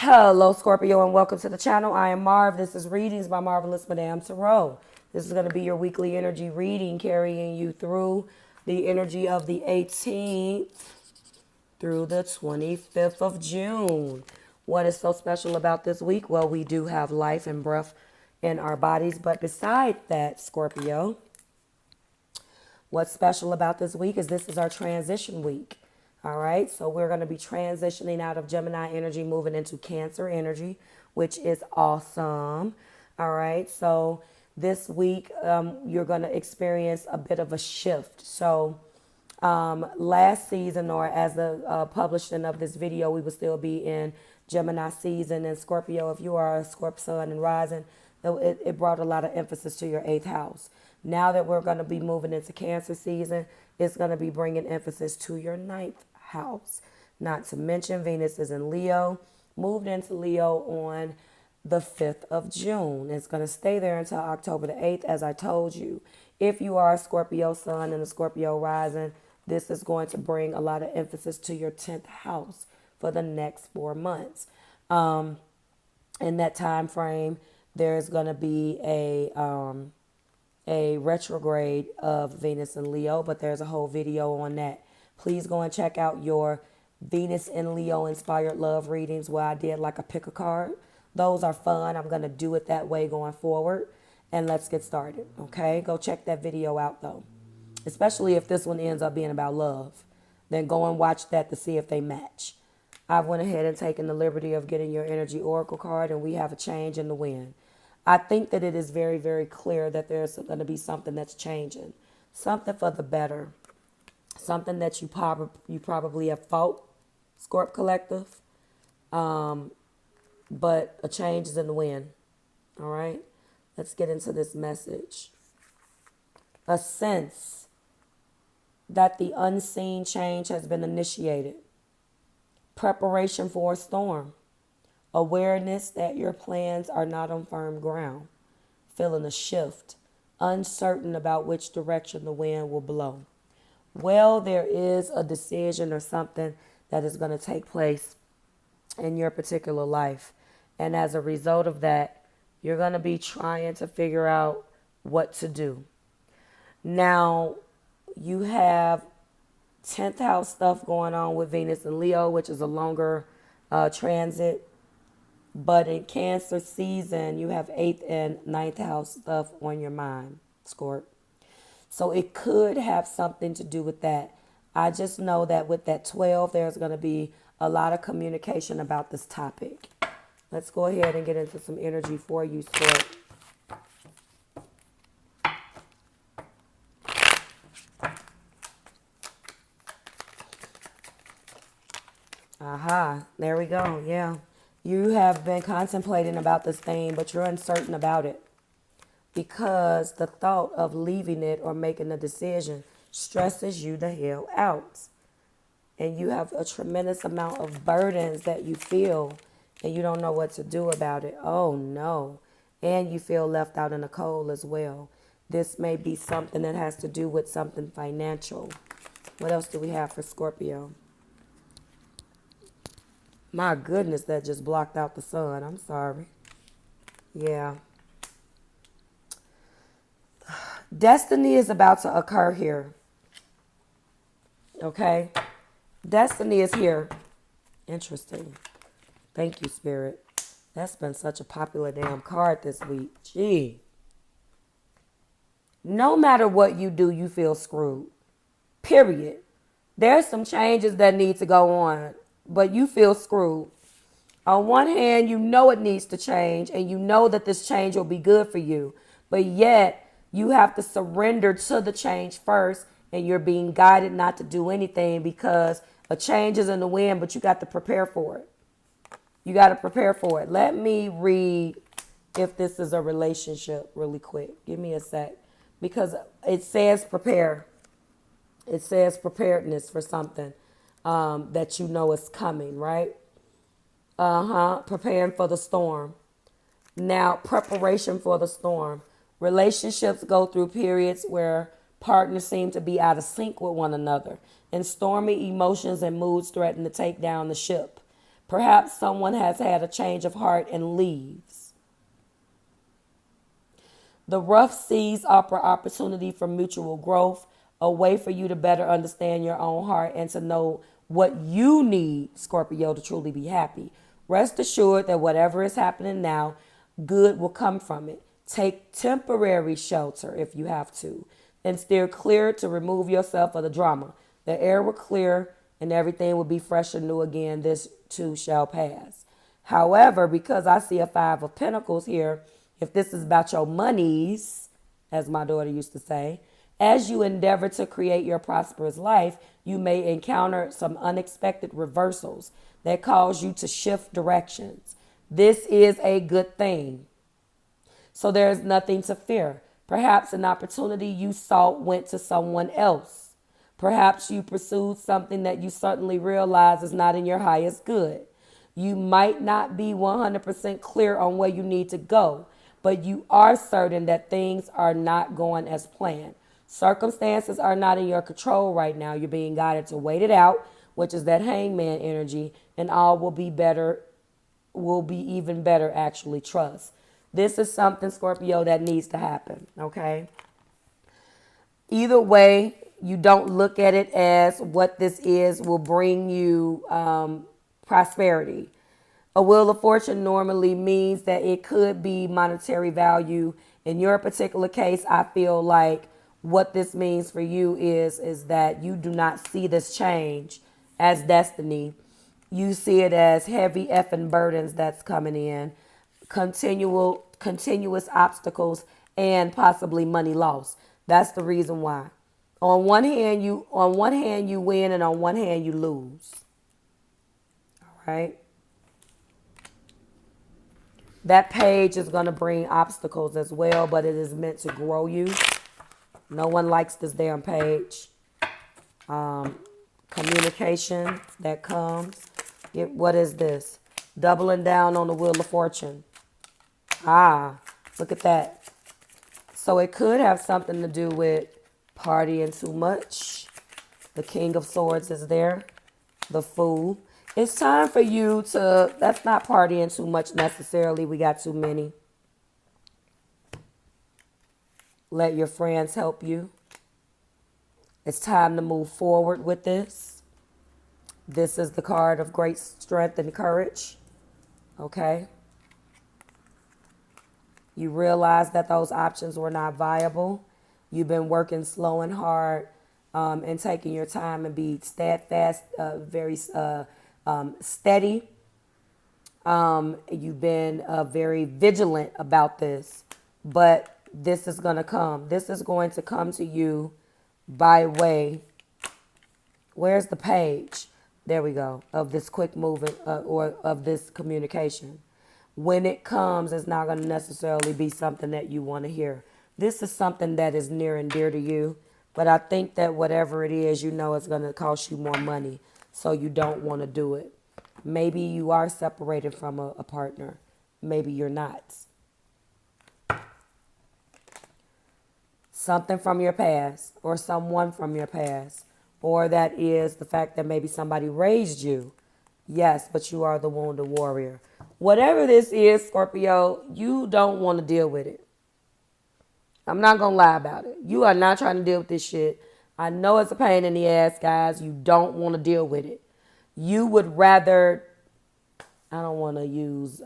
Hello, Scorpio, and welcome to the channel. I am Marv. This is Readings by Marvelous Madame TAURUS. This is going to be your weekly energy reading, carrying you through the energy of the 18th through the 25th of June. What is so special about this week? Well, we do have life and breath in our bodies, but beside that, Scorpio, what's special about this week is this is our transition week. All right, so we're going to be transitioning out of Gemini energy, moving into Cancer energy, which is awesome. All right, so this week you're going to experience a bit of a shift. So last season, or as the publishing of this video, we will still be in Gemini season. And Scorpio, if you are a Scorp sun and rising, it brought a lot of emphasis to your 8th house. Now that we're going to be moving into Cancer season, it's going to be bringing emphasis to your 9th house. Not to mention Venus is in Leo, moved into Leo on the 5th of June. It's going to stay there until October the 8th, as I told you. If you are a Scorpio sun and a Scorpio rising, this is going to bring a lot of emphasis to your 10th house for the next 4 months. In that time frame, there's going to be a retrograde of Venus in Leo, but there's a whole video on that. Please go and check out your Venus in Leo inspired love readings where I did like a pick a card. Those are fun. I'm going to do it that way going forward. And let's get started, okay? Go check that video out, though. Especially if this one ends up being about love. Then go and watch that to see if they match. I went ahead and taken the liberty of getting your energy oracle card, and we have a change in the wind. I think that it is very, very clear that there's going to be something that's changing. Something for the better. Something that you probably have fought, Scorp Collective. But a change is in the wind. All right? Let's get into this message. A sense that the unseen change has been initiated. Preparation for a storm. Awareness that your plans are not on firm ground. Feeling a shift. Uncertain about which direction the wind will blow. Well, there is a decision or something that is going to take place in your particular life. And as a result of that, you're going to be trying to figure out what to do. Now, you have 10th house stuff going on with Venus and Leo, which is a longer transit. But in Cancer season, you have 8th and 9th house stuff on your mind, Scorp. So it could have something to do with that. I just know that with that 12, there's going to be a lot of communication about this topic. Let's go ahead and get into some energy for you, Scorp. Aha, there we go. Yeah. You have been contemplating about this thing, but you're uncertain about it. Because the thought of leaving it or making a decision stresses you the hell out. And you have a tremendous amount of burdens that you feel and you don't know what to do about it. Oh, no. And you feel left out in the cold as well. This may be something that has to do with something financial. What else do we have for Scorpio? My goodness, that just blocked out the sun. I'm sorry. Yeah. Destiny is about to occur here. Okay? Destiny is here. Interesting. Thank you, Spirit. That's been such a popular damn card this week. Gee. No matter what you do, you feel screwed. Period. There's some changes that need to go on, but you feel screwed. On one hand, you know it needs to change, and you know that this change will be good for you. But yet, you have to surrender to the change first, and you're being guided not to do anything because a change is in the wind, but you got to prepare for it. You got to prepare for it. Let me read if this is a relationship really quick. Give me a sec. Because it says prepare. It says preparedness for something that you know is coming, right? Preparing for the storm. Now, preparation for the storm. Relationships go through periods where partners seem to be out of sync with one another, and stormy emotions and moods threaten to take down the ship. Perhaps someone has had a change of heart and leaves. The rough seas offer opportunity for mutual growth, a way for you to better understand your own heart and to know what you need, Scorpio, to truly be happy. Rest assured that whatever is happening now, good will come from it. Take temporary shelter if you have to, and steer clear to remove yourself of the drama. The air will clear and everything will be fresh and new again. This too shall pass. However, because I see a 5 of Pentacles here, if this is about your monies, as my daughter used to say, as you endeavor to create your prosperous life, you may encounter some unexpected reversals that cause you to shift directions. This is a good thing. So there is nothing to fear. Perhaps an opportunity you sought went to someone else. Perhaps you pursued something that you suddenly realize is not in your highest good. You might not be 100% clear on where you need to go, but you are certain that things are not going as planned. Circumstances are not in your control right now. You're being guided to wait it out, which is that hangman energy, and all will be better, will be even better, actually. Trust. This is something, Scorpio, that needs to happen, okay? Either way, you don't look at it as what this is will bring you prosperity. A wheel of fortune normally means that it could be monetary value. In your particular case, I feel like what this means for you is that you do not see this change as destiny. You see it as heavy effing burdens that's coming in, continuous obstacles, and possibly money loss. That's the reason why. On one hand you win, and on one hand you lose. All right. That page is going to bring obstacles as well, but it is meant to grow you. No one likes this damn page. Communication that comes. What is this? Doubling down on the Wheel of Fortune. Ah, look at that. So it could have something to do with partying too much. The King of Swords is there. The Fool. It's time for you to, that's not partying too much necessarily. We got too many. Let your friends help you. It's time to move forward with this. This is the card of great strength and courage. Okay. You realize that those options were not viable. You've been working slow and hard and taking your time and be steadfast, very steady. You've been very vigilant about this, but this is going to come. This is going to come to you by way. Where's the page? There we go. Of this quick movement or of this communication. When it comes, it's not going to necessarily be something that you want to hear. This is something that is near and dear to you, but I think that whatever it is, you know it's going to cost you more money, so you don't want to do it. Maybe you are separated from a partner. Maybe you're not. Something from your past or someone from your past, or that is the fact that maybe somebody raised you. Yes, but you are the wounded warrior. Whatever this is, Scorpio, you don't want to deal with it. I'm not going to lie about it. You are not trying to deal with this shit. I know it's a pain in the ass, guys. You don't want to deal with it. You would rather, I don't want to use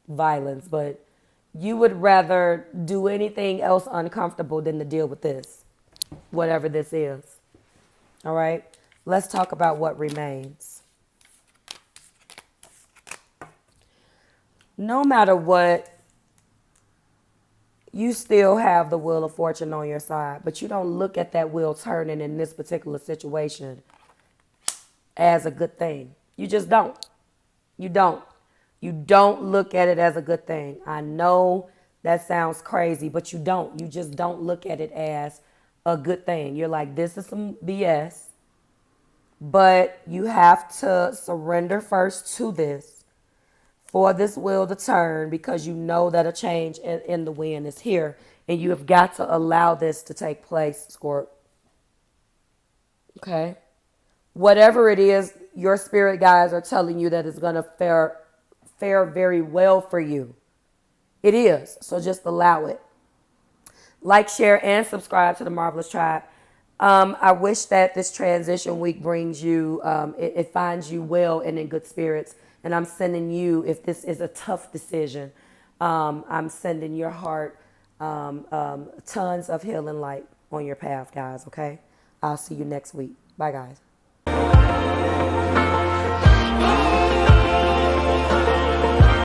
violence, but you would rather do anything else uncomfortable than to deal with this, whatever this is. All right? Let's talk about what remains. No matter what, you still have the Wheel of Fortune on your side, but you don't look at that wheel turning in this particular situation as a good thing. You just don't. You don't. You don't look at it as a good thing. I know that sounds crazy, but you don't. You just don't look at it as a good thing. You're like, this is some BS, but you have to surrender first to this for this wheel to turn, because you know that a change in the wind is here, and you have got to allow this to take place, Scorp. Okay? Whatever it is, your spirit guides are telling you that it's going to fare very well for you. It is. So just allow it. Like, share, and subscribe to the Marvelous Tribe. I wish that this transition week brings you, it finds you well and in good spirits. And I'm sending you, if this is a tough decision, I'm sending your heart tons of healing light on your path, guys, okay? I'll see you next week. Bye, guys.